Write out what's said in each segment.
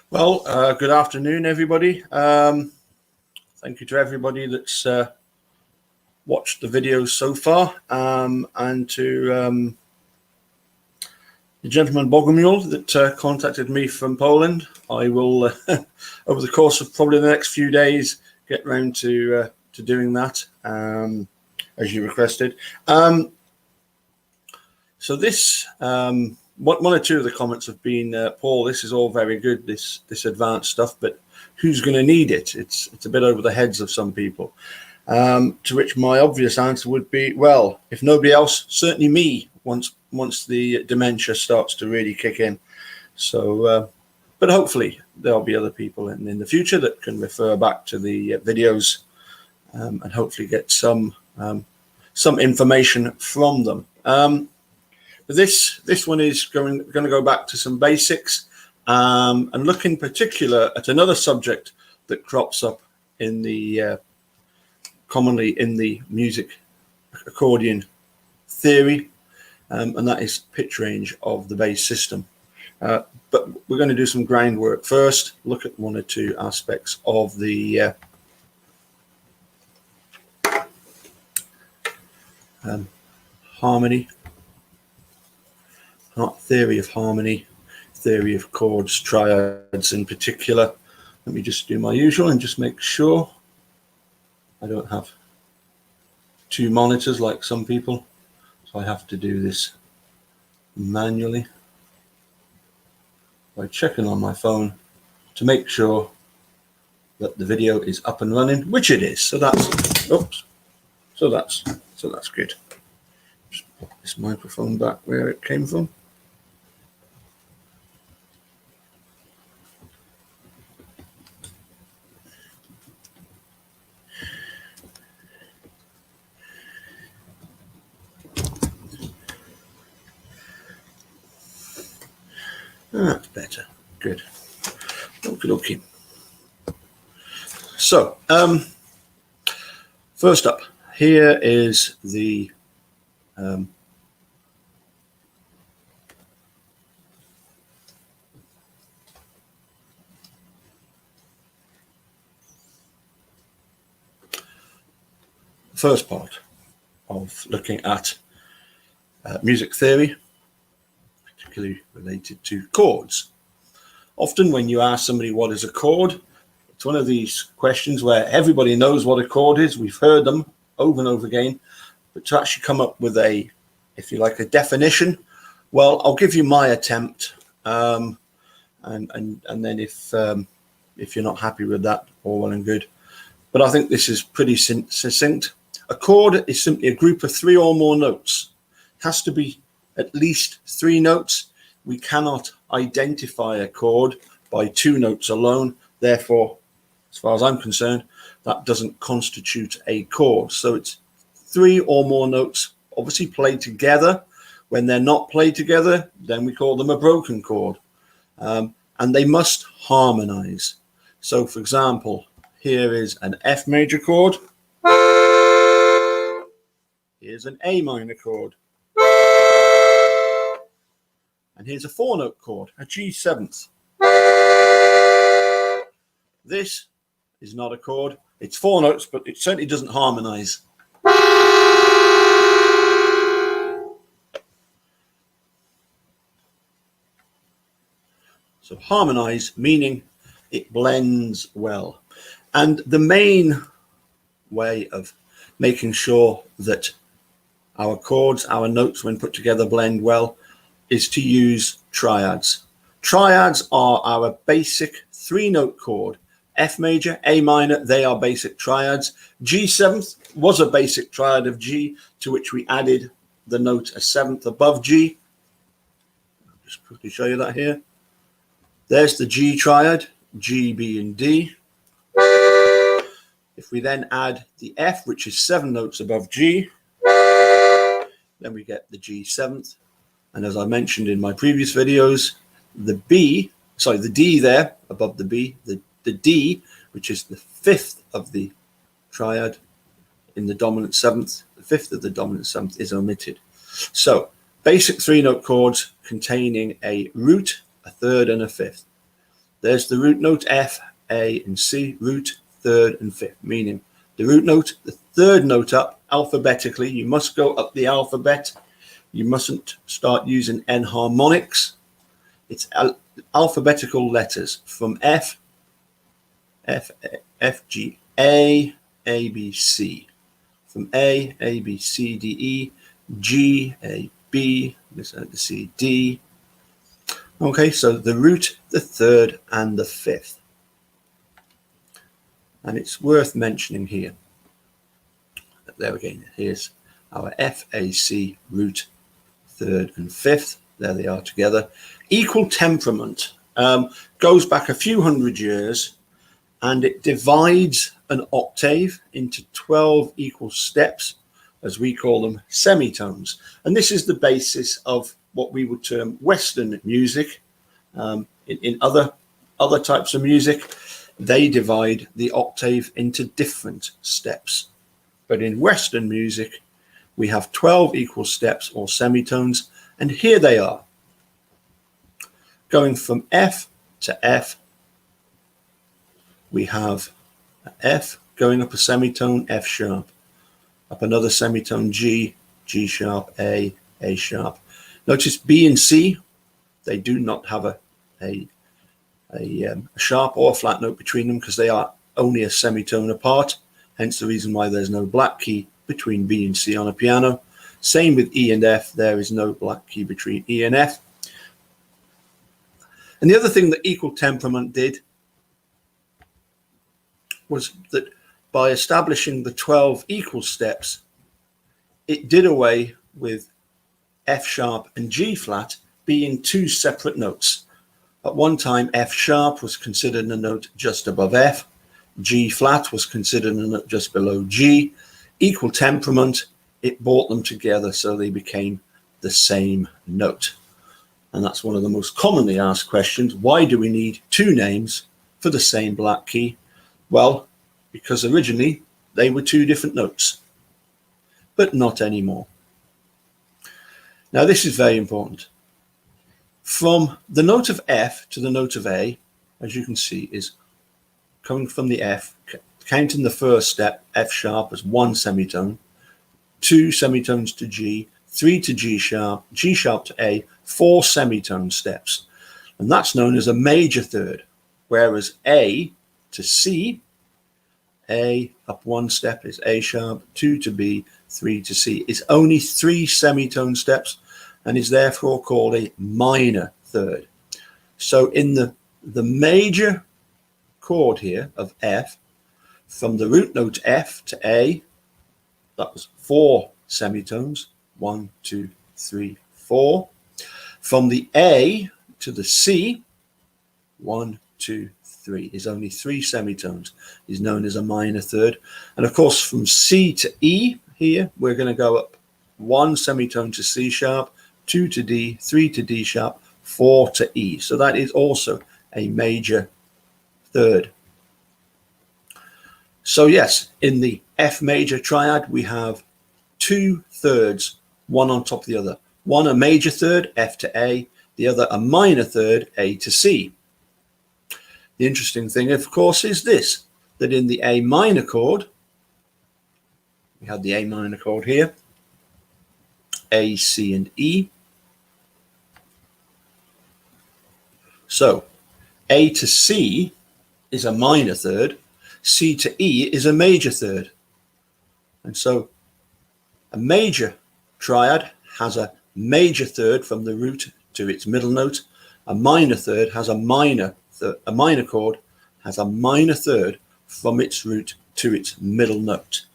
Well, good afternoon, everybody. Thank you to everybody that's watched the videos so far, and to the gentleman Bogomil that contacted me from Poland. I will, over the course of probably the next few days, get round to doing that, as you requested. So this, one or two of the comments have been, Paul, this is all very good, this advanced stuff, but who's going to need it? It's a bit over the heads of some people. To which my obvious answer would be, well, if nobody else, certainly me, once the dementia starts to really kick in. So, but hopefully there'll be other people in the future that can refer back to the videos, and hopefully get some information from them. This one is going to go back to some basics, and look in particular at another subject that crops up in the commonly in the music accordion theory, and that is pitch range of the bass system. But we're going to do some groundwork first, look at one or two aspects of the harmony, not theory of harmony, theory of chords, triads in particular. Let me just do my usual and just make sure I don't have two monitors like some people, so I have to do this manually by checking on my phone to make sure that the video is up and running, which it is. So that's, oops, so that's good. Just put this microphone back where it came from. That's better. Good. Okay. So, first up, here is the first part of looking at music theory, particularly related to chords. Often when you ask somebody what is a chord, it's one of these questions where everybody knows what a chord is. We've heard them over and over again, but to actually come up with a, if you like, a definition, well, I'll give you my attempt, and then if you're not happy with that, all well and good. But I think this is pretty succinct. A chord is simply a group of three or more notes. It has to be at least three notes. We cannot identify a chord by two notes alone. Therefore, as far as I'm concerned, that doesn't constitute a chord. So it's three or more notes, obviously played together. When they're not played together, then we call them a broken chord. And they must harmonize. So, for example, here is an F major chord. Here's an A minor chord. And here's a four-note chord, a G7th. This is not a chord. It's four notes, but it certainly doesn't harmonize. So harmonize, meaning it blends well. And the main way of making sure that our chords, our notes, when put together, blend well, is to use triads. Triads are our basic three-note chord. F major, A minor, they are basic triads. G7th was a basic triad of G, to which we added the note a seventh above G. I'll just quickly show you that here. There's the G triad, G, B, and D. If we then add the F, which is seven notes above G, then we get the G7th. And as I mentioned in my previous videos, the D there above the B, the D, which is the fifth of the triad in the dominant seventh, the fifth of the dominant seventh is omitted. So basic three-note chords containing a root, a third, and a fifth. There's the root note F, A, and C, root, third, and fifth, meaning the root note, the third note up alphabetically. You must go up the alphabet. You mustn't start using enharmonics. It's alphabetical letters from F, G, A, B, C. From A, B, C, D, E, G, A, B, C, D. Okay, so the root, the third, and the fifth. And it's worth mentioning here. There again, here's our F, A, C, root, third, and fifth. There they are together. Equal temperament goes back a few hundred years, and it divides an octave into 12 equal steps, as we call them, semitones. And this is the basis of what we would term Western music. In other types of music, they divide the octave into different steps. But in Western music, we have 12 equal steps or semitones, and here they are. Going from F to F, we have F going up a semitone, F sharp, up another semitone, G, G sharp, A sharp. Notice B and C, they do not have a sharp or a flat note between them because they are only a semitone apart, hence the reason why there's no black key between B and C on a piano. Same with E and F, there is no black key between E and F. And the other thing that equal temperament did was that by establishing the 12 equal steps, it did away with F sharp and G flat being two separate notes. At one time, F sharp was considered a note just above F, G flat was considered a note just below G. Equal temperament, it brought them together so they became the same note. And that's one of the most commonly asked questions. Why do we need two names for the same black key? Well, because originally they were two different notes, but not anymore. Now this is very important. From the note of F to the note of A, as you can see, is coming from the F, counting the first step, F sharp as one semitone, two semitones to G, three to G sharp to A, four semitone steps. And that's known as a major third, whereas A to C, A up one step is A sharp, two to B, three to C, is only three semitone steps and is therefore called a minor third. So in the major chord here of F, from the root note F to A, that was four semitones, 1, 2, 3, 4. From the A to the C, 1, 2, 3 is only three semitones, is known as a minor third. And of course, from C to E here, we're going to go up one semitone to C sharp, 2 to D, 3 to D sharp, 4 to E. So that is also a major third. So yes, in the F major triad, we have two thirds, one on top of the other. One a major third, F to A, the other a minor third, A to C. The interesting thing, of course, is this, that in the A minor chord, we have the A minor chord here, A, C, and E. So A to C is a minor third, C to E is a major third. And so a major triad has a major third from the root to its middle note. A minor third has a minor chord has a minor third from its root to its middle note.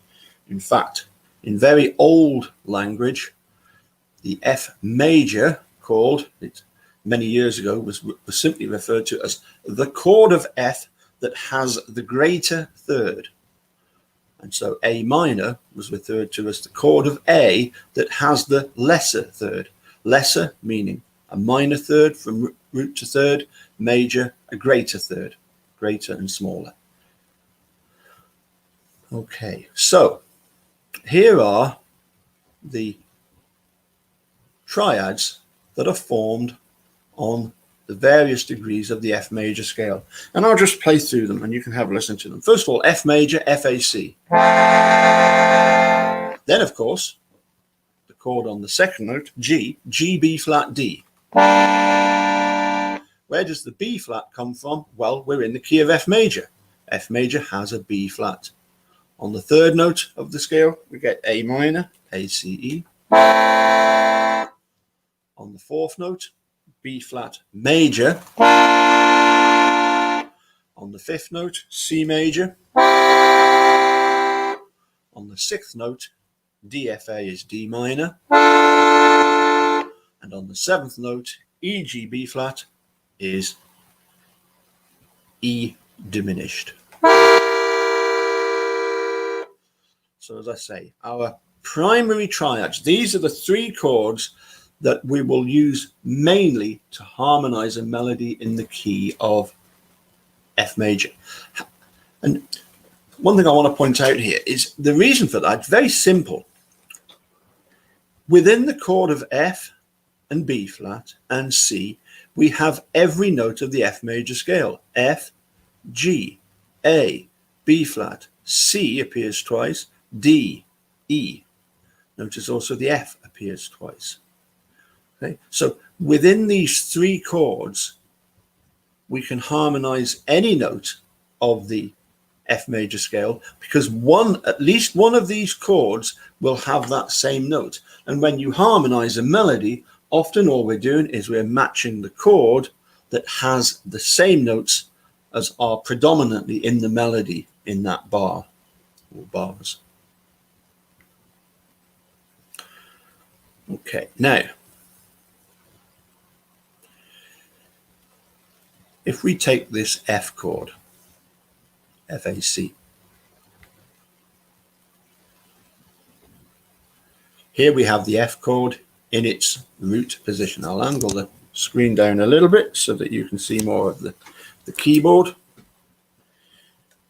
In fact, in very old language, the F major chord, many years ago, was simply referred to as the chord of F that has the greater third. And so A minor was referred to as the chord of A that has the lesser third. Lesser meaning a minor third from root to third, major, a greater third, greater and smaller. Okay, so here are the triads that are formed on the various degrees of the F major scale. And I'll just play through them and you can have a listen to them. First of all, F major, FAC. Then, of course, the chord on the second note, G, G, B flat, D. Where does the B flat come from? Well, we're in the key of F major. F major has a B flat. On the third note of the scale, we get A minor, A, C, E. On the fourth note, B flat major. On the fifth note, C major. On the sixth note, DFA is D minor. And on the seventh note, E, G, B flat is E diminished. So as I say, our primary triads, these are the three chords that we will use mainly to harmonize a melody in the key of F major. And one thing I want to point out here is the reason for that. It's very simple. Within the chord of F and B flat and C, we have every note of the F major scale. F, G, A, B flat, C appears twice, D, E. Notice also the F appears twice. Okay, so within these three chords, we can harmonize any note of the F major scale because at least one of these chords will have that same note. And when you harmonize a melody, often all we're doing is we're matching the chord that has the same notes as are predominantly in the melody in that bar or bars. Okay, now, if we take this F chord, FAC, here we have the F chord in its root position. I'll angle the screen down a little bit so that you can see more of the keyboard,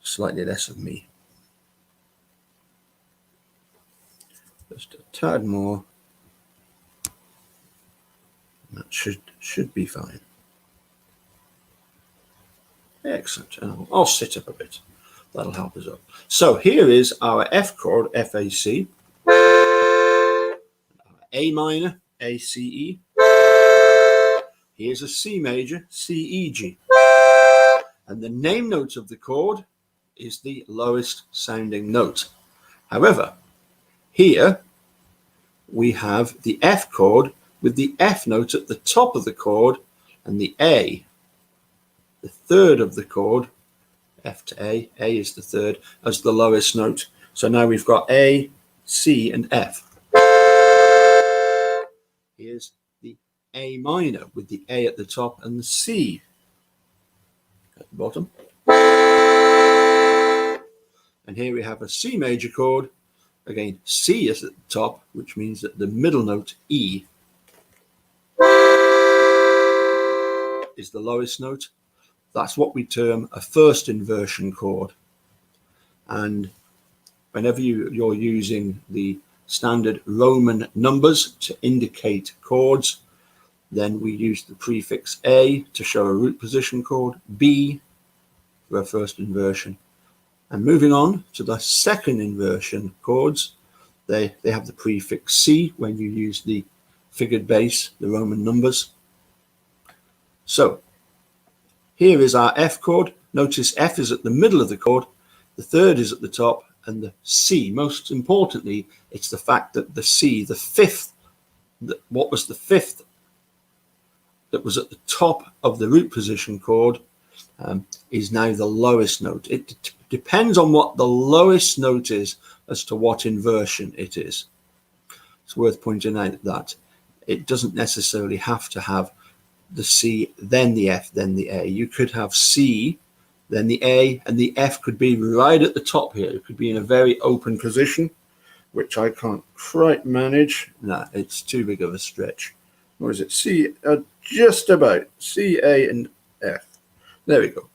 slightly less of me. Just a tad more. That should be fine. Excellent. I'll sit up a bit. That'll help us up. So here is our F chord, FAC. A minor, A, C, E. Here's a C major, C, E, G. And the name note of the chord is the lowest sounding note. However, here we have the F chord with the F note at the top of the chord and the A, the third of the chord, F to A is the third, as the lowest note. So now we've got A, C, and F. Here's the A minor with the A at the top and the C at the bottom. And here we have a C major chord. Again, C is at the top, which means that the middle note, E, is the lowest note. That's what we term a first inversion chord. And whenever you're using the standard Roman numbers to indicate chords, then we use the prefix A to show a root position chord, B for a first inversion. And moving on to the second inversion chords, they have the prefix C when you use the figured bass, the Roman numbers. So here is our F chord. Notice F is at the middle of the chord, the third is at the top, and the C, most importantly, it's the fact that the C, the fifth, what was the fifth that was at the top of the root position chord, is now the lowest note. It depends on what the lowest note is as to what inversion it is. It's worth pointing out that it doesn't necessarily have to have the C, then the F, then the A. You could have C, then the A, and the F could be right at the top here. It could be in a very open position, which I can't quite manage. Nah, it's too big of a stretch. Or is it C? Just about. C, A, and F. There we go.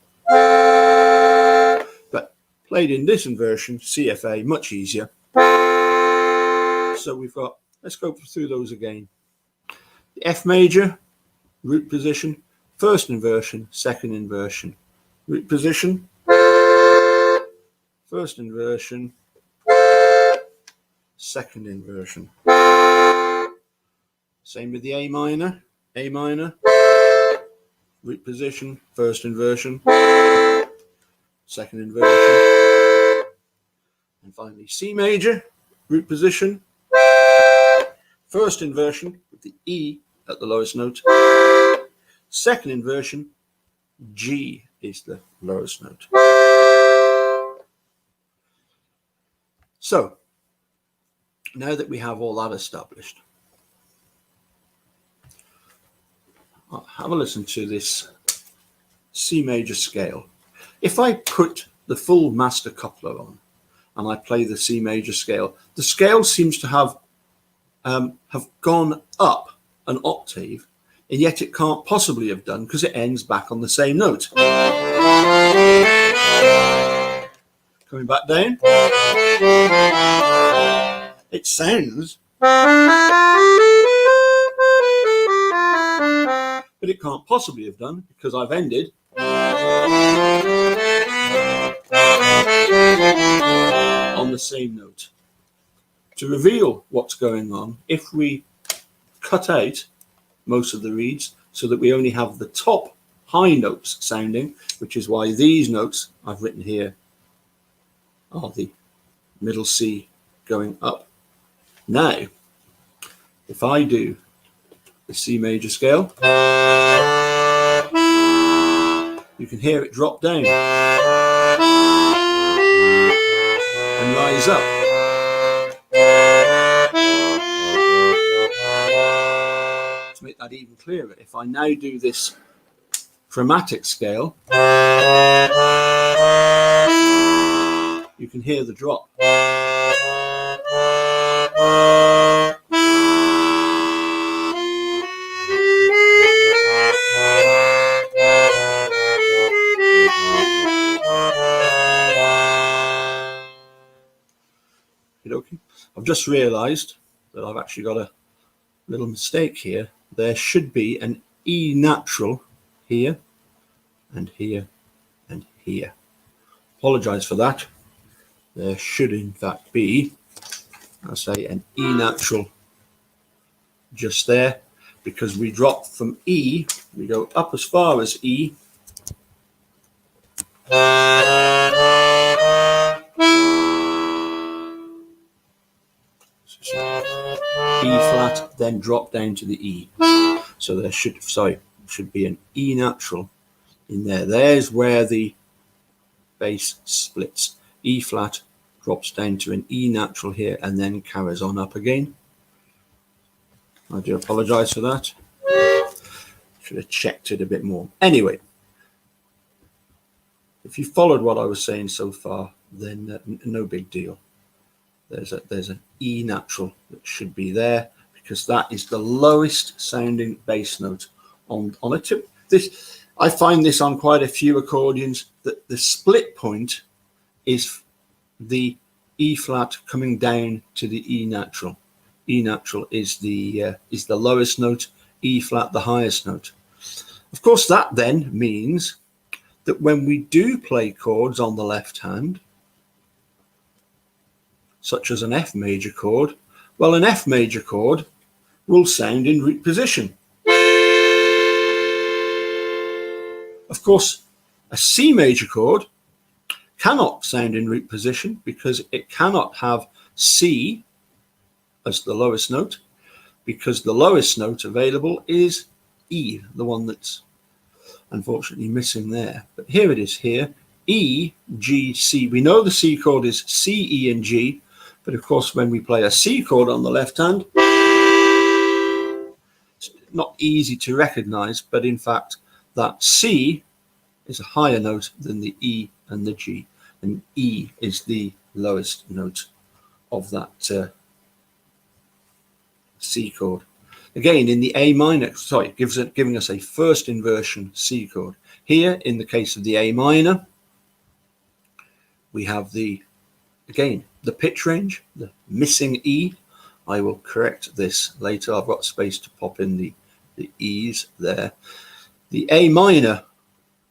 But played in this inversion, CFA, much easier. So we've got, let's go through those again. The F major, root position, first inversion, second inversion. Root position, first inversion, second inversion. Same with the A minor, root position, first inversion, second inversion. And finally C major, root position, first inversion with the E at the lowest note, second inversion, G is the lowest note. So now that we have all that established, I'll have a listen to this C major scale. If I put the full master coupler on and I play the C major scale, the scale seems to have gone up an octave, and yet it can't possibly have done because it ends back on the same note. Coming back down, it sounds, but it can't possibly have done because I've ended on the same note. To reveal what's going on, if we cut out most of the reeds so that we only have the top high notes sounding, which is why these notes I've written here are the middle C going up. Now, if I do the C major scale, you can hear it drop down and rise up. To make that even clearer, if I now do this chromatic scale, you can hear the drop. Okay. I've just realized that I've actually got a little mistake here. There should be an E natural here and here and here. Apologize for that. There should in fact be, I'll say, an E natural just there, because we drop from E, we go up as far as E, E flat, then drop down to the E. So there should be an E natural in there. There's where the bass splits. E flat drops down to an E natural here and then carries on up again. I do apologize for that. Should have checked it a bit more. Anyway, if you followed what I was saying so far, then no big deal. There's an E natural that should be there, because that is the lowest sounding bass note on a tip. I find this on quite a few accordions, that the split point is the E flat coming down to the E natural. E natural is the lowest note, E flat the highest note. Of course, that then means that when we do play chords on the left hand, such as an F major chord, well, an F major chord will sound in root position. Of course, a C major chord cannot sound in root position because it cannot have C as the lowest note, because the lowest note available is E, the one that's unfortunately missing there. But here it is here, E, G, C. We know the C chord is C, E, and G, but of course when we play a C chord on the left hand, it's not easy to recognize, but in fact that C is a higher note than the E and the G, and E is the lowest note of that C chord. Again, in the A minor, giving us a first inversion C chord. Here, in the case of the A minor, we have again, the pitch range, the missing E. I will correct this later. I've got space to pop in the E's there. The A minor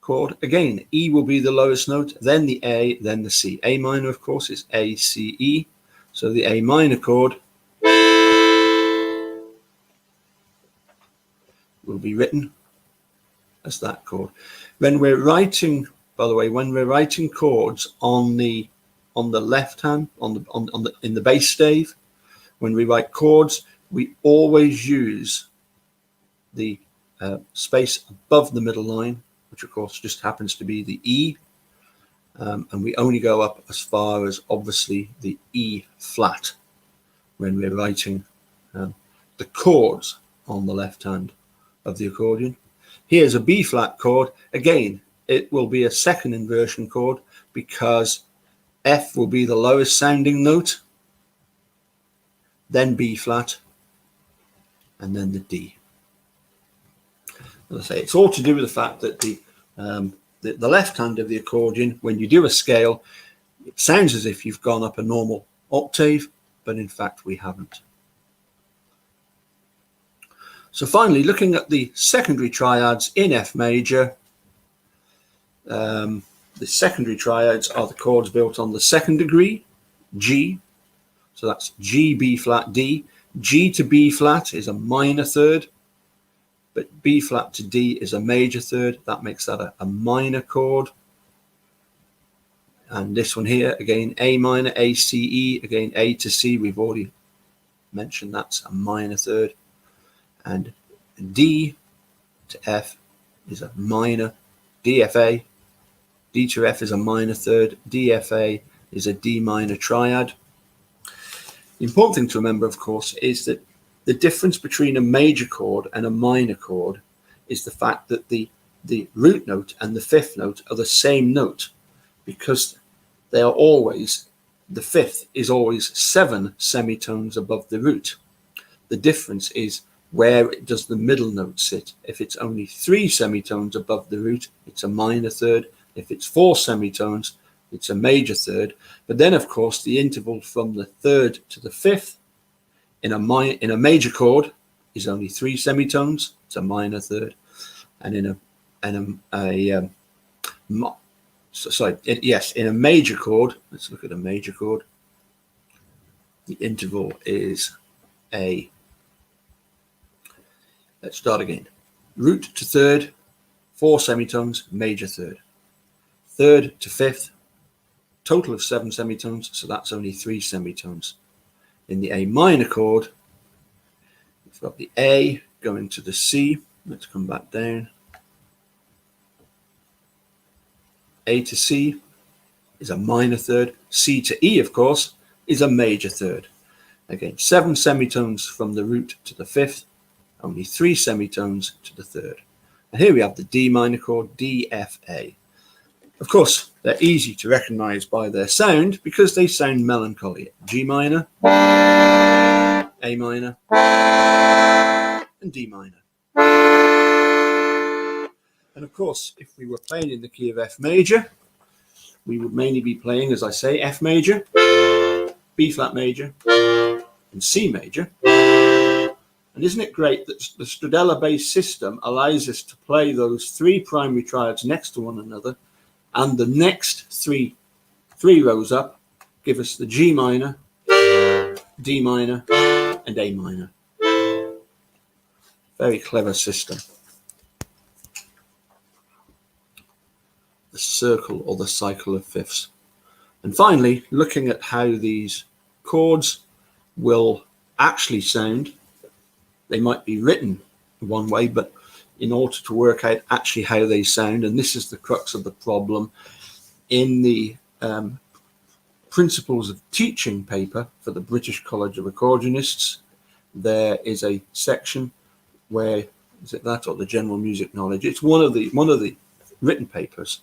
chord, again, E will be the lowest note, then the A, then the C. A minor, of course, is A, C, E. So the A minor chord will be written as that chord. When we're writing, by the way, when we're writing chords on the left hand, in the bass stave, when we write chords, we always use the space above the middle line, which of course just happens to be the E, and we only go up as far as obviously the E flat when we're writing the chords on the left hand of the accordion. Here's a B flat chord. Again, it will be a second inversion chord because F will be the lowest sounding note, then B flat, and then the D. As I say, it's all to do with the fact that the left hand of the accordion, when you do a scale, it sounds as if you've gone up a normal octave, but in fact we haven't. So finally, looking at the secondary triads in F major, the secondary triads are the chords built on the second degree, G. So that's G, B flat, D. G to B flat is a minor third, but B flat to D is a major third. That makes that a minor chord. And this one here, again, A minor, A, C, E. Again, A to C, we've already mentioned that's a minor third. And D to F is a minor, DFA. D to F is a minor third. DFA is a D minor triad. The important thing to remember, of course, is that the difference between a major chord and a minor chord is the fact that the root note and the fifth note are the same note, because they are always, the fifth is always 7 semitones above the root. The difference is where does the middle note sit. If it's only 3 semitones above the root, it's a minor third. If it's 4 semitones, it's a major third. But then, of course, the interval from the third to the fifth in a major chord is only 3 semitones. It's a minor third. And in a major chord, let's look at a major chord. The interval is let's start again. Root to third, 4 semitones, major third. Third to fifth, total of 7 semitones, so that's only 3 semitones. In the A minor chord, we've got the A going to the C. Let's come back down. A to C is a minor third. C to E, of course, is a major third. Again, 7 semitones from the root to the fifth, only 3 semitones to the third. And here we have the D minor chord, DFA. Of course, they're easy to recognize by their sound because they sound melancholy. G minor, A minor, and D minor. And of course, if we were playing in the key of F major, we would mainly be playing, as I say, F major, B flat major, and C major. And isn't it great that the Stradella bass system allows us to play those 3 primary triads next to one another, and the next three rows up give us the G minor, D minor, and A minor. Very clever system. The circle or the cycle of fifths. And finally, looking at how these chords will actually sound. They might be written one way, but in order to work out actually how they sound, and this is the crux of the problem, in the Principles of Teaching paper for the British College of Accordionists, there is a section where, is it that or the General Music Knowledge? It's one of the written papers.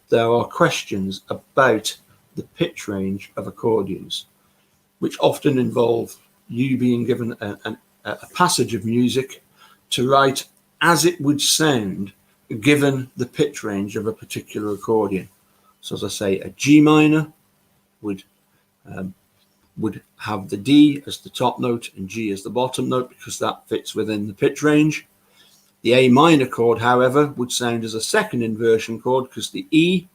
There are questions about the pitch range of accordions, which often involve you being given a passage of music to write as it would sound given the pitch range of a particular accordion. So as I say, a G minor would have the D as the top note and G as the bottom note because that fits within the pitch range. The A minor chord, however, would sound as a second inversion chord because the E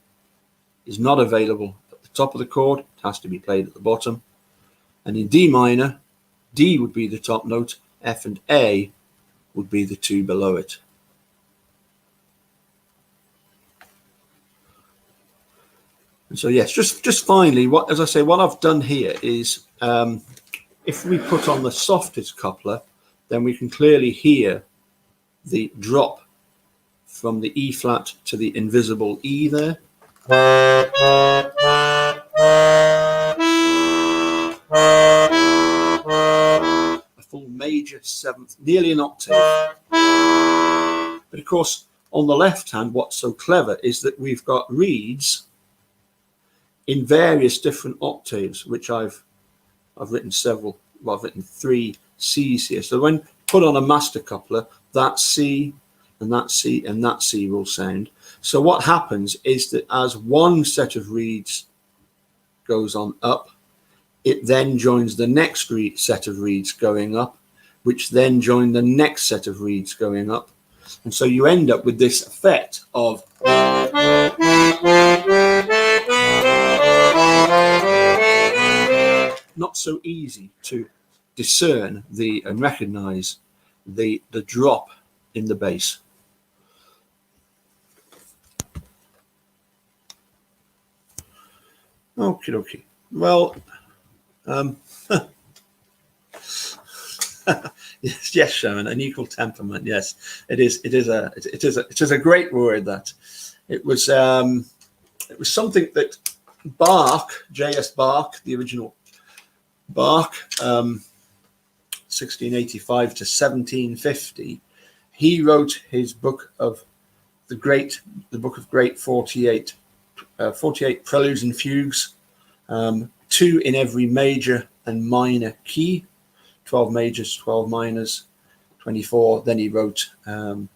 is not available at the top of the chord. It has to be played at the bottom. And in D minor, D would be the top note, F and A would be the two below it. And so yes, just finally, as I say, what I've done here is if we put on the softest coupler, then we can clearly hear the drop from the E flat to the invisible E there. A full major seventh, nearly an octave. But of course, on the left hand, what's so clever is that we've got reeds in various different octaves, which I've written several, well, I've written 3 C's here. So when put on a master coupler, that C and that C and that C will sound. So what happens is that as one set of reeds goes on up, it then joins the next set of reeds going up, which then join the next set of reeds going up. And so you end up with this effect of not so easy to discern and recognize the drop in the bass. Okie dokie. Well, yes, Sharon, an equal temperament. Yes, it is. It is a great word. That it was something that Bach, J.S. Bach, the original Bach, 1685 to 1750, he wrote his book of the book of great 48 preludes and fugues, 2 in every major and minor key, 12 majors, 12 minors, 24. Then he wrote 2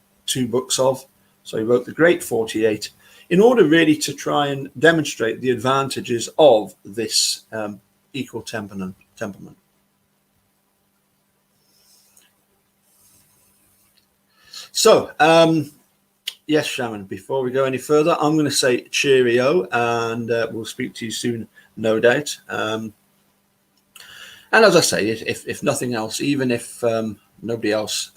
books of. So he wrote the Great 48 in order really to try and demonstrate the advantages of this equal temperament. So, yes, Shaman, before we go any further, I'm going to say cheerio, and we'll speak to you soon, no doubt. And as I say, if nothing else, even if nobody else,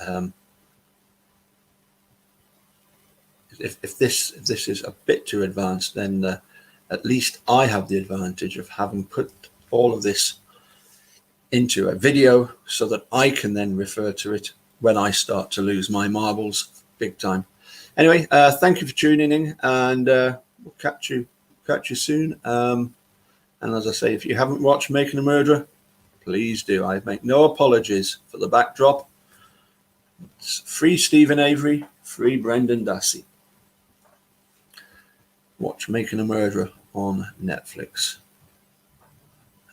if this is a bit too advanced, then at least I have the advantage of having put all of this into a video so that I can then refer to it when I start to lose my marbles big time. Anyway, thank you for tuning in, and we'll catch you soon. And as I say, if you haven't watched Making a Murderer, please do. I make no apologies for the backdrop. It's free Stephen Avery, free Brendan Dassey. Watch Making a Murderer on Netflix.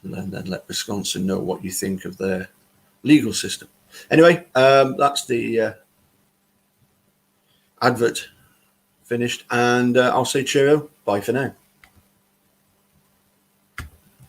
And then let Wisconsin know what you think of their legal system. Anyway, that's the advert finished, and I'll say cheerio. Bye for now.